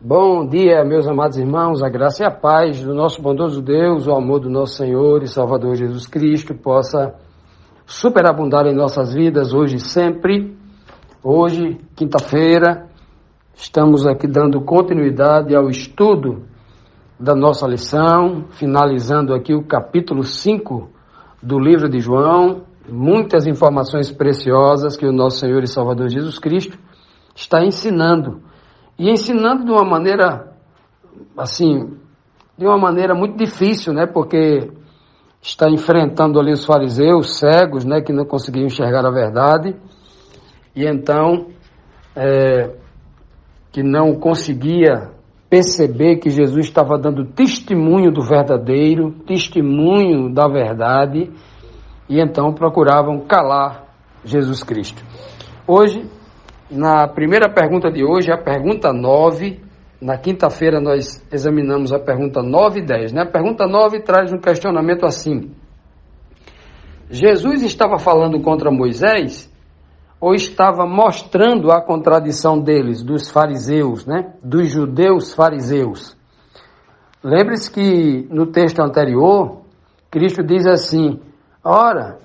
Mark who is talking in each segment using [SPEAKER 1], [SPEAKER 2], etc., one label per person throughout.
[SPEAKER 1] Bom dia, meus amados irmãos, a graça e a paz do nosso bondoso Deus, o amor do nosso Senhor e Salvador Jesus Cristo possa superabundar em nossas vidas hoje e sempre. Hoje, quinta-feira, estamos aqui dando continuidade ao estudo da nossa lição, finalizando aqui o capítulo 5 do livro de João, muitas informações preciosas que o nosso Senhor e Salvador Jesus Cristo está ensinando. E ensinando de uma maneira, muito difícil, né? Porque está enfrentando ali os fariseus cegos, né? Que não conseguiam enxergar a verdade. E então, que não conseguia perceber que Jesus estava dando testemunho do verdadeiro, testemunho da verdade. E então procuravam calar Jesus Cristo. Hoje, na primeira pergunta de hoje, a pergunta 9, na quinta-feira nós examinamos a pergunta 9 e 10, né? A pergunta 9 traz um questionamento assim: Jesus estava falando contra Moisés ou estava mostrando a contradição deles, dos fariseus, né? Dos judeus fariseus? Lembre-se que no texto anterior, Cristo diz assim: ora,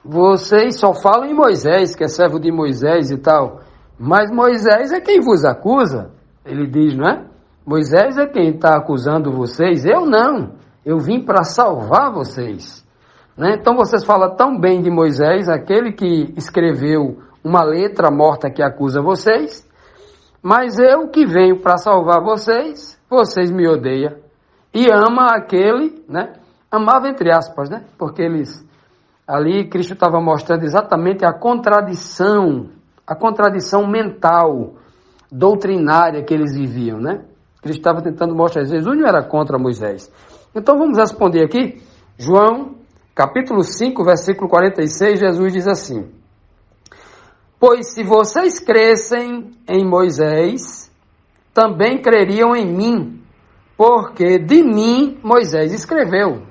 [SPEAKER 1] vocês só falam em Moisés, que é servo de Moisés e tal, mas Moisés é quem vos acusa, ele diz, não é? Moisés é quem está acusando vocês, eu não, eu vim para salvar vocês, né? Então vocês falam tão bem de Moisés, aquele que escreveu uma letra morta que acusa vocês, mas eu que venho para salvar vocês, vocês me odeiam, e ama aquele, né? Amava entre aspas, né? Porque ali Cristo estava mostrando exatamente a contradição mental, doutrinária que eles viviam, né? Cristo estava tentando mostrar, Jesus não era contra Moisés. Então vamos responder aqui, João, capítulo 5, versículo 46, Jesus diz assim: pois se vocês crescem em Moisés, também creriam em mim, porque de mim Moisés escreveu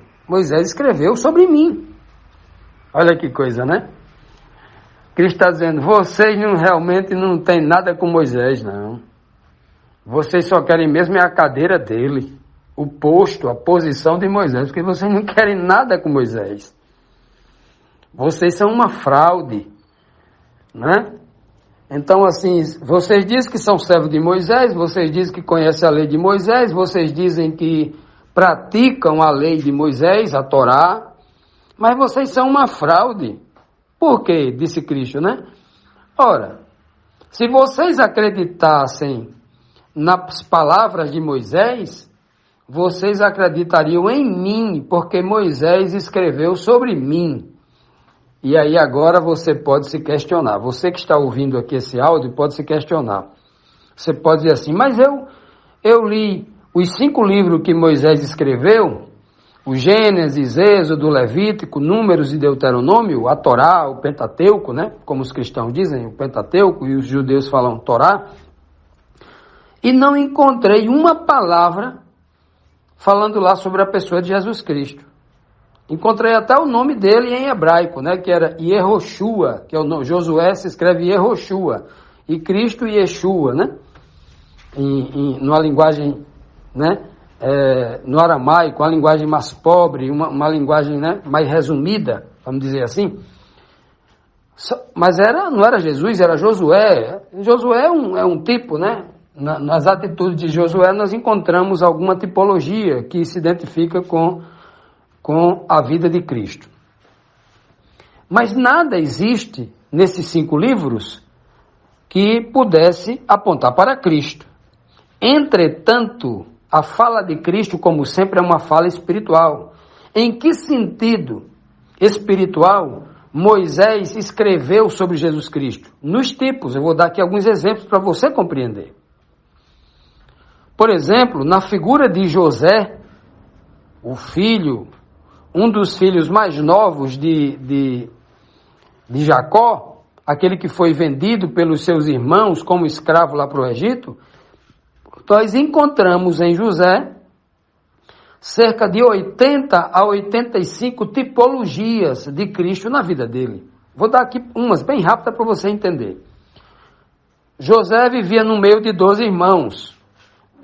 [SPEAKER 1] sobre mim. Olha que coisa, né? Cristo está dizendo, vocês realmente não têm nada com Moisés, não. Vocês só querem mesmo é a cadeira dele, o posto, a posição de Moisés, porque vocês não querem nada com Moisés. Vocês são uma fraude, né? Então, assim, vocês dizem que são servos de Moisés, vocês dizem que conhecem a lei de Moisés, vocês dizem que praticam a lei de Moisés, a Torá, mas vocês são uma fraude. Por quê? Disse Cristo, né? Ora, se vocês acreditassem nas palavras de Moisés, vocês acreditariam em mim, porque Moisés escreveu sobre mim. E aí agora você pode se questionar. Você que está ouvindo aqui esse áudio pode se questionar. Você pode dizer assim, mas eu li os 5 livros que Moisés escreveu, o Gênesis, Êxodo, Levítico, Números e Deuteronômio, a Torá, o Pentateuco, né? Como os cristãos dizem, o Pentateuco, e os judeus falam Torá, e não encontrei uma palavra falando lá sobre a pessoa de Jesus Cristo. Encontrei até o nome dele em hebraico, né? Que era Yehoshua, que é o nome, Josué se escreve Yehoshua, e Cristo Yeshua, né? Numa linguagem, né? No aramaico, uma linguagem mais pobre, uma linguagem, né, mais resumida, vamos dizer assim. Mas não era Jesus, era Josué. Josué é um tipo, né? Nas atitudes de Josué nós encontramos alguma tipologia que se identifica com a vida de Cristo. Mas nada existe nesses 5 livros que pudesse apontar para Cristo. Entretanto, a fala de Cristo, como sempre, é uma fala espiritual. Em que sentido espiritual Moisés escreveu sobre Jesus Cristo? Nos tipos, eu vou dar aqui alguns exemplos para você compreender. Por exemplo, na figura de José, um dos filhos mais novos de Jacó, aquele que foi vendido pelos seus irmãos como escravo lá para o Egito, nós encontramos em José cerca de 80 a 85 tipologias de Cristo na vida dele. Vou dar aqui umas bem rápidas para você entender. José vivia no meio de 12 irmãos.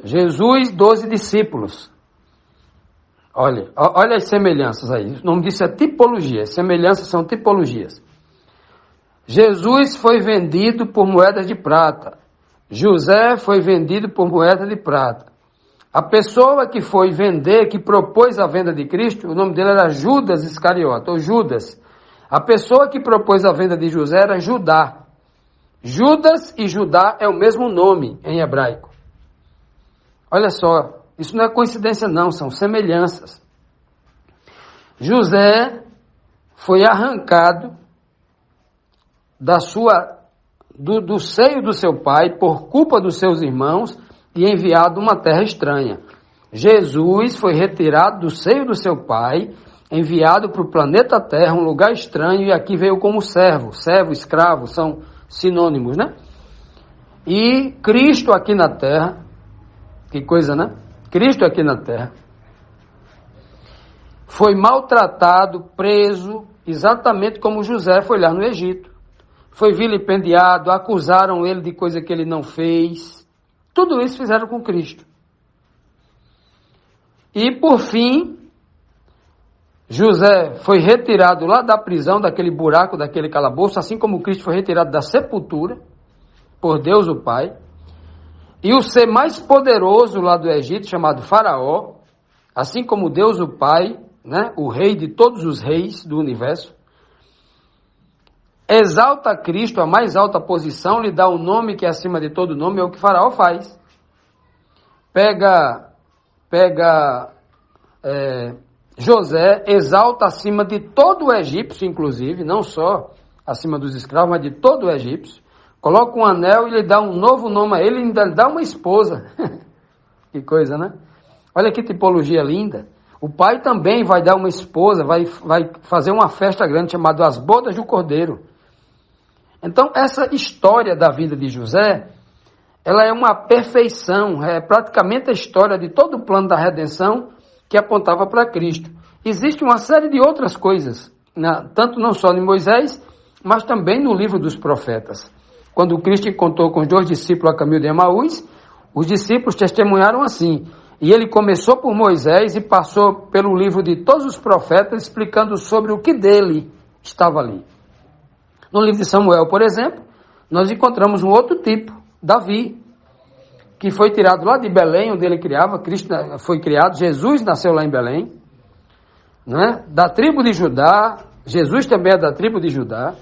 [SPEAKER 1] Jesus, 12 discípulos. Olha as semelhanças aí. O nome disso é tipologia. Semelhanças são tipologias. Jesus foi vendido por moedas de prata. José foi vendido por moedas de prata. A pessoa que foi vender, que propôs a venda de Cristo, o nome dele era Judas Iscariote, ou Judas. A pessoa que propôs a venda de José era Judá. Judas e Judá é o mesmo nome em hebraico. Olha só, isso não é coincidência não, são semelhanças. José foi arrancado do seio do seu pai por culpa dos seus irmãos e enviado a uma terra estranha. Jesus foi retirado do seio do seu pai, enviado para o planeta Terra, um lugar estranho, e aqui veio como servo. Servo, escravo, são sinônimos, né? E Cristo aqui na Terra, que coisa, né? Cristo aqui na Terra foi maltratado, preso, exatamente como José foi lá no Egito. Foi vilipendiado, acusaram ele de coisa que ele não fez. Tudo isso fizeram com Cristo. E por fim, José foi retirado lá da prisão, daquele buraco, daquele calabouço, assim como Cristo foi retirado da sepultura, por Deus o Pai. E o ser mais poderoso lá do Egito, chamado Faraó, assim como Deus o Pai, né, o rei de todos os reis do universo, exalta Cristo, a mais alta posição, lhe dá o nome que é acima de todo nome, é o que Faraó faz. Pega José, exalta acima de todo o egípcio, inclusive, não só acima dos escravos, mas de todo o egípcio. Coloca um anel e lhe dá um novo nome a ele, e ainda lhe dá uma esposa. Que coisa, né? Olha que tipologia linda. O pai também vai dar uma esposa, vai fazer uma festa grande chamada As Bodas do Cordeiro. Então, essa história da vida de José, ela é uma perfeição, é praticamente a história de todo o plano da redenção que apontava para Cristo. Existe uma série de outras coisas, tanto não só em Moisés, mas também no livro dos profetas. Quando Cristo encontrou com os 2 discípulos a caminho de Emaús, os discípulos testemunharam assim, e ele começou por Moisés e passou pelo livro de todos os profetas, explicando sobre o que dele estava ali. No livro de Samuel, por exemplo, nós encontramos um outro tipo, Davi, que foi tirado lá de Belém, onde ele criava, Cristo foi criado, Jesus nasceu lá em Belém, né? Da tribo de Judá, Jesus também é da tribo de Judá,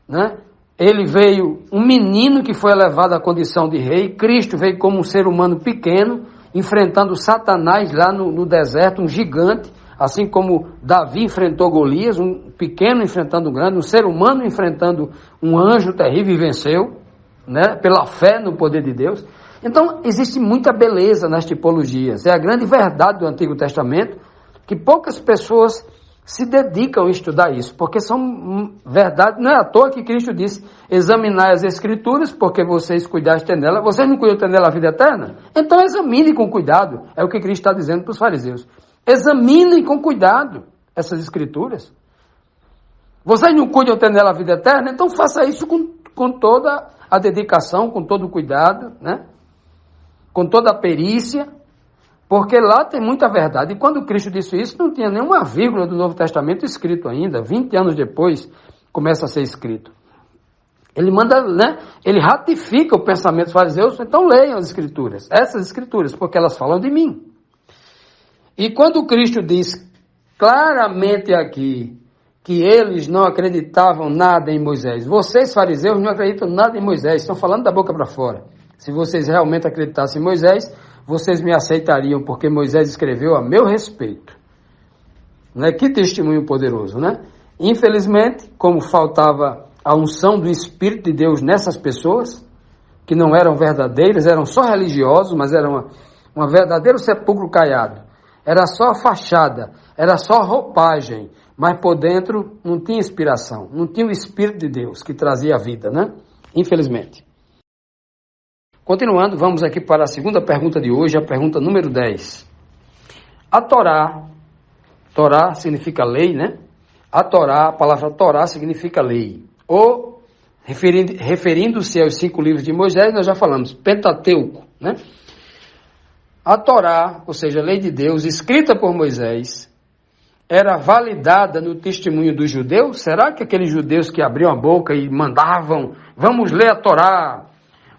[SPEAKER 1] né? Ele veio, um menino que foi elevado à condição de rei, Cristo veio como um ser humano pequeno, enfrentando Satanás lá no deserto, um gigante, assim como Davi enfrentou Golias, um pequeno enfrentando um grande, um ser humano enfrentando um anjo terrível e venceu, né, pela fé no poder de Deus. Então, existe muita beleza nas tipologias. É a grande verdade do Antigo Testamento, que poucas pessoas se dedicam a estudar isso, porque são verdade. Não é à toa que Cristo disse, examinai as Escrituras, porque vocês cuidaste nela. Vocês não cuidam nela a vida eterna? Então examine com cuidado, é o que Cristo está dizendo para os fariseus. Examinem com cuidado essas Escrituras. Vocês não cuidam ter nela a vida eterna? Então faça isso com toda a dedicação, com todo o cuidado, né? Com toda a perícia, porque lá tem muita verdade. E quando Cristo disse isso, não tinha nenhuma vírgula do Novo Testamento escrito ainda. 20 anos depois, começa a ser escrito. Ele manda, né? Ele ratifica o pensamento dos fariseus, então leiam as Escrituras. Essas Escrituras, porque elas falam de mim. E quando Cristo diz claramente aqui que eles não acreditavam nada em Moisés, vocês fariseus não acreditam nada em Moisés, estão falando da boca para fora. Se vocês realmente acreditassem em Moisés, vocês me aceitariam, porque Moisés escreveu a meu respeito. Né? Que testemunho poderoso, né? Infelizmente, como faltava a unção do Espírito de Deus nessas pessoas, que não eram verdadeiras, eram só religiosos, mas eram um verdadeiro sepulcro caiado. Era só fachada, era só roupagem, mas por dentro não tinha inspiração, não tinha o Espírito de Deus que trazia a vida, né? Infelizmente. Continuando, vamos aqui para a segunda pergunta de hoje, a pergunta número 10. A Torá significa lei, né? A palavra Torá significa lei. Ou, referindo-se aos 5 livros de Moisés, nós já falamos, Pentateuco, né? a Torá, ou seja, a lei de Deus, escrita por Moisés, era validada no testemunho dos judeus? Será que aqueles judeus que abriam a boca e mandavam, vamos ler a Torá,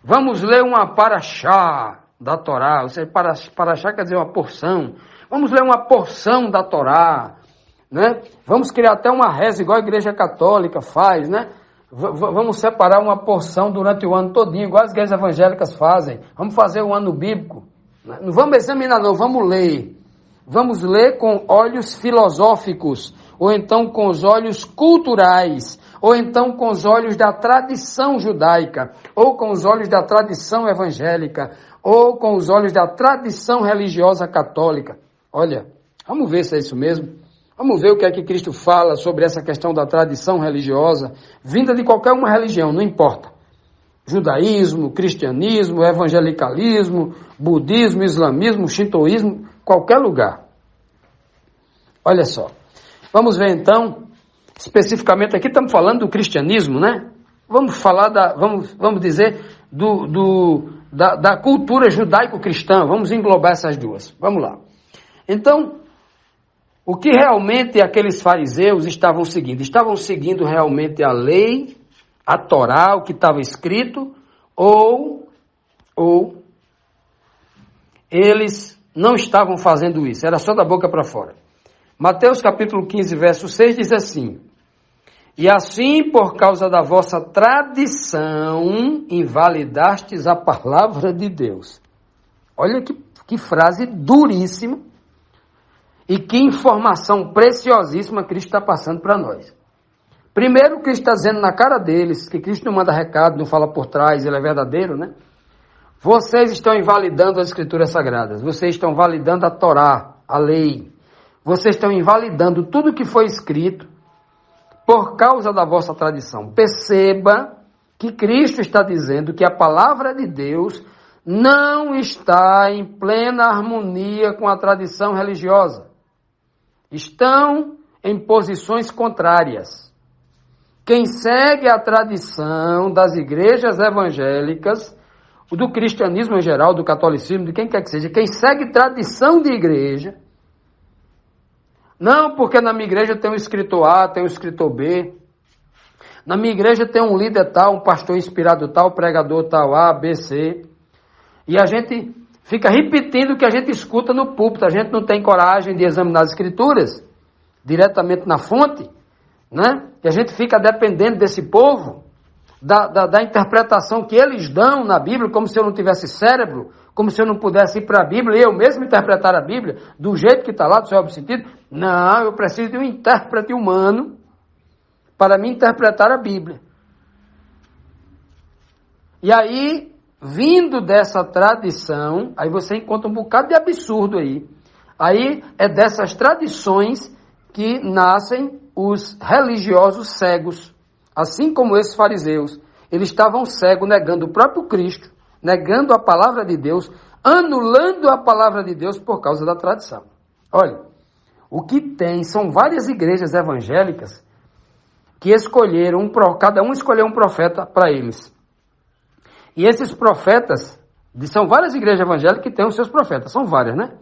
[SPEAKER 1] vamos ler uma paraxá da Torá, ou seja, paraxá quer dizer uma porção, vamos ler uma porção da Torá, né? Vamos criar até uma reza igual a Igreja Católica faz, né? Vamos separar uma porção durante o ano todinho, igual as igrejas evangélicas fazem. Vamos fazer o ano bíblico. Não vamos examinar não, vamos ler. Vamos ler com olhos filosóficos, ou então com os olhos culturais, ou então com os olhos da tradição judaica, ou com os olhos da tradição evangélica, ou com os olhos da tradição religiosa católica. Olha, vamos ver se é isso mesmo. Vamos ver o que é que Cristo fala sobre essa questão da tradição religiosa, vinda de qualquer uma religião, não importa. Judaísmo, cristianismo, evangelicalismo, budismo, islamismo, shintoísmo, qualquer lugar. Olha só. Vamos ver então, especificamente aqui estamos falando do cristianismo, né? Vamos falar vamos dizer da cultura judaico-cristã, vamos englobar essas duas. Vamos lá. Então, o que realmente aqueles fariseus estavam seguindo? Estavam seguindo realmente a lei, a Torá, o que estava escrito, ou eles não estavam fazendo isso, era só da boca para fora. Mateus capítulo 15, verso 6 diz assim: e assim, por causa da vossa tradição, invalidastes a palavra de Deus. Olha que frase duríssima e que informação preciosíssima Cristo está passando para nós. Primeiro, Cristo está dizendo na cara deles, que Cristo não manda recado, não fala por trás, ele é verdadeiro, né? Vocês estão invalidando as Escrituras Sagradas, vocês estão validando a Torá, a lei, vocês estão invalidando tudo que foi escrito por causa da vossa tradição. Perceba que Cristo está dizendo que a palavra de Deus não está em plena harmonia com a tradição religiosa. Estão em posições contrárias. Quem segue a tradição das igrejas evangélicas, do cristianismo em geral, do catolicismo, de quem quer que seja, quem segue tradição de igreja, não porque na minha igreja tem um escritor A, tem um escritor B, na minha igreja tem um líder tal, um pastor inspirado tal, pregador tal, A, B, C, e a gente fica repetindo o que a gente escuta no púlpito, a gente não tem coragem de examinar as escrituras diretamente na fonte, né? E a gente fica dependendo desse povo, da interpretação que eles dão na Bíblia, como se eu não tivesse cérebro, como se eu não pudesse ir para a Bíblia e eu mesmo interpretar a Bíblia do jeito que está lá, do seu sentido. Não, eu preciso de um intérprete humano para me interpretar a Bíblia. E aí, vindo dessa tradição, aí você encontra um bocado de absurdo aí. Aí é dessas tradições que nascem os religiosos cegos, assim como esses fariseus. Eles estavam cegos, negando o próprio Cristo, negando a palavra de Deus, anulando a palavra de Deus por causa da tradição. Olha, o que tem são várias igrejas evangélicas que escolheram, cada um escolheu um profeta para eles. E esses profetas, são várias igrejas evangélicas que têm os seus profetas, são várias, né?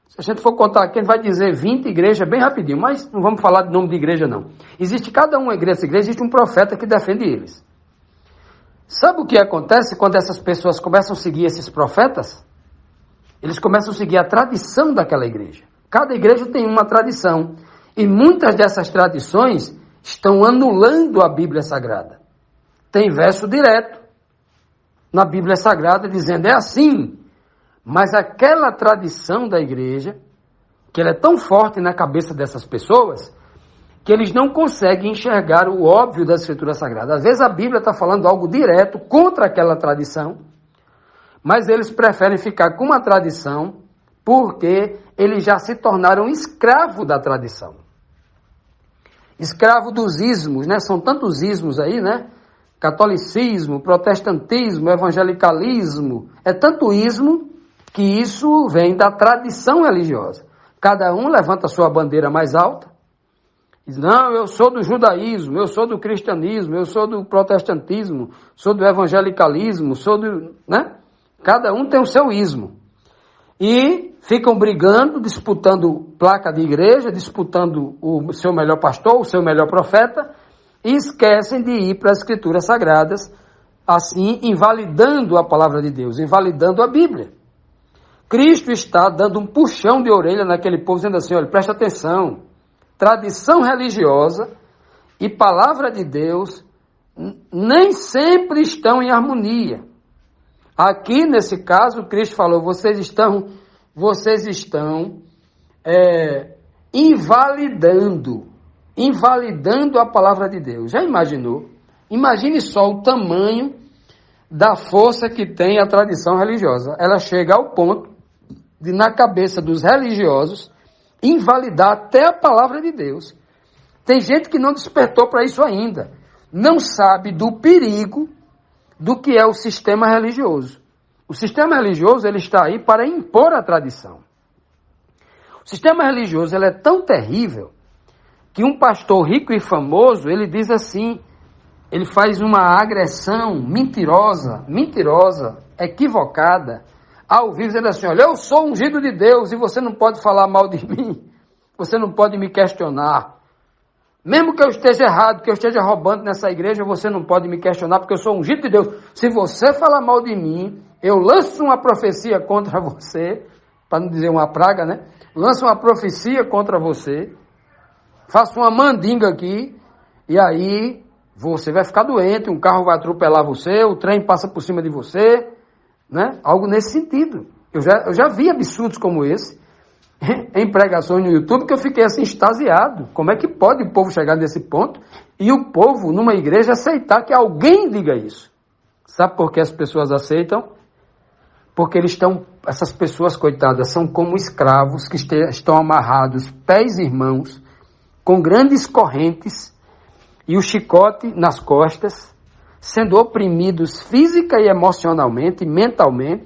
[SPEAKER 1] Se a gente for contar aqui, a gente vai dizer 20 igrejas bem rapidinho, mas não vamos falar de nome de igreja, não. Existe cada uma dessas igrejas, existe um profeta que defende eles. Sabe o que acontece quando essas pessoas começam a seguir esses profetas? Eles começam a seguir a tradição daquela igreja. Cada igreja tem uma tradição. E muitas dessas tradições estão anulando a Bíblia Sagrada. Tem verso direto na Bíblia Sagrada dizendo, é assim. Mas aquela tradição da igreja, que ela é tão forte na cabeça dessas pessoas, que eles não conseguem enxergar o óbvio da Escritura Sagrada. Às vezes a Bíblia está falando algo direto contra aquela tradição, mas eles preferem ficar com uma tradição porque eles já se tornaram escravos da tradição. Escravo dos ismos, né? São tantos ismos aí, né? Catolicismo, protestantismo, evangelicalismo. É tanto ismo que isso vem da tradição religiosa. Cada um levanta a sua bandeira mais alta. Diz, não, eu sou do judaísmo, eu sou do cristianismo, eu sou do protestantismo, sou do evangelicalismo, sou do... né? Cada um tem o seu ismo. e ficam brigando, disputando placa de igreja, disputando o seu melhor pastor, o seu melhor profeta, e esquecem de ir para as Escrituras Sagradas, assim invalidando a palavra de Deus, invalidando a Bíblia. Cristo está dando um puxão de orelha naquele povo, dizendo assim, olha, presta atenção, tradição religiosa e palavra de Deus nem sempre estão em harmonia. Aqui, nesse caso, Cristo falou, vocês estão invalidando a palavra de Deus. Já imaginou? Imagine só o tamanho da força que tem a tradição religiosa. Ela chega ao ponto de, na cabeça dos religiosos, invalidar até a palavra de Deus. Tem gente que não despertou para isso ainda. Não sabe do perigo do que é o sistema religioso. O sistema religioso, ele está aí para impor a tradição. O sistema religioso, ele é tão terrível que um pastor rico e famoso, ele diz assim, ele faz uma agressão mentirosa, equivocada, ao vivo, dizendo assim, olha, eu sou ungido de Deus e você não pode falar mal de mim, você não pode me questionar. Mesmo que eu esteja errado, que eu esteja roubando nessa igreja, você não pode me questionar, porque eu sou ungido de Deus. Se você falar mal de mim, eu lanço uma profecia contra você, para não dizer uma praga, né? Lanço uma profecia contra você, faço uma mandinga aqui, e aí você vai ficar doente, um carro vai atropelar você, o trem passa por cima de você, né? Algo nesse sentido. Eu já vi absurdos como esse, em pregações no YouTube, que eu fiquei assim extasiado. Como é que pode o povo chegar nesse ponto e o povo, numa igreja, aceitar que alguém diga isso? Sabe por que as pessoas aceitam? Porque essas pessoas, coitadas, são como escravos que estão amarrados, pés e mãos, com grandes correntes e o chicote nas costas, sendo oprimidos física e emocionalmente, mentalmente,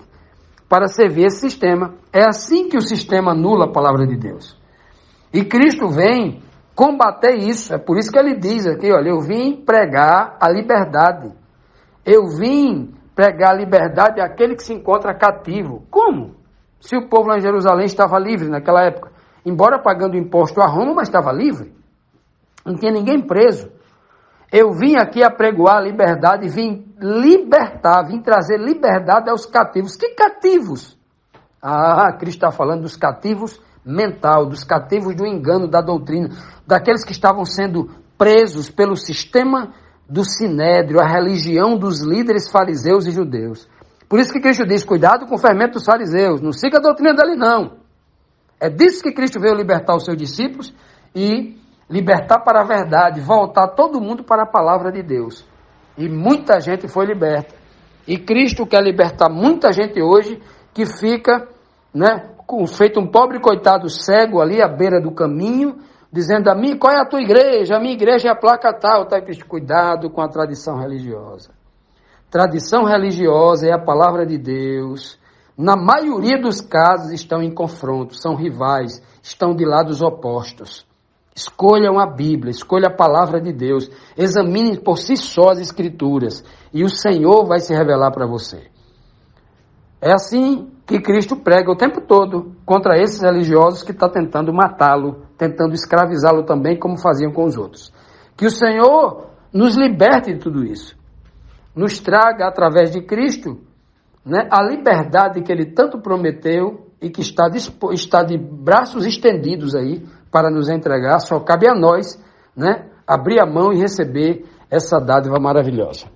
[SPEAKER 1] para servir esse sistema. É assim que o sistema anula a palavra de Deus. E Cristo vem combater isso. É por isso que ele diz aqui, olha, eu vim pregar a liberdade. Eu vim pregar a liberdade àquele que se encontra cativo. Como? Se o povo lá em Jerusalém estava livre naquela época. Embora pagando imposto a Roma, mas estava livre. Não tinha ninguém preso. Eu vim aqui apregoar a liberdade, vim libertar, vim trazer liberdade aos cativos. Que cativos? Cristo está falando dos cativos mental, dos cativos do engano, da doutrina, daqueles que estavam sendo presos pelo sistema do sinédrio, a religião dos líderes fariseus e judeus. Por isso que Cristo diz, cuidado com o fermento dos fariseus, não siga a doutrina deles não. É disso que Cristo veio libertar os seus discípulos e libertar para a verdade, voltar todo mundo para a palavra de Deus. E muita gente foi liberta. E Cristo quer libertar muita gente hoje que fica, feito um pobre coitado cego ali à beira do caminho, dizendo a mim, qual é a tua igreja? A minha igreja é a placa tal. Tá, Cristo, cuidado com a tradição religiosa. Tradição religiosa é a palavra de Deus. Na maioria dos casos estão em confronto, são rivais, estão de lados opostos. Escolham a Bíblia, escolha a palavra de Deus, examinem por si só as Escrituras e o Senhor vai se revelar para você. É assim que Cristo prega o tempo todo contra esses religiosos que estão tentando matá-lo, tentando escravizá-lo também, como faziam com os outros. Que o Senhor nos liberte de tudo isso, nos traga através de Cristo, a liberdade que Ele tanto prometeu e que está de braços estendidos aí para nos entregar. Só cabe a nós, abrir a mão e receber essa dádiva maravilhosa.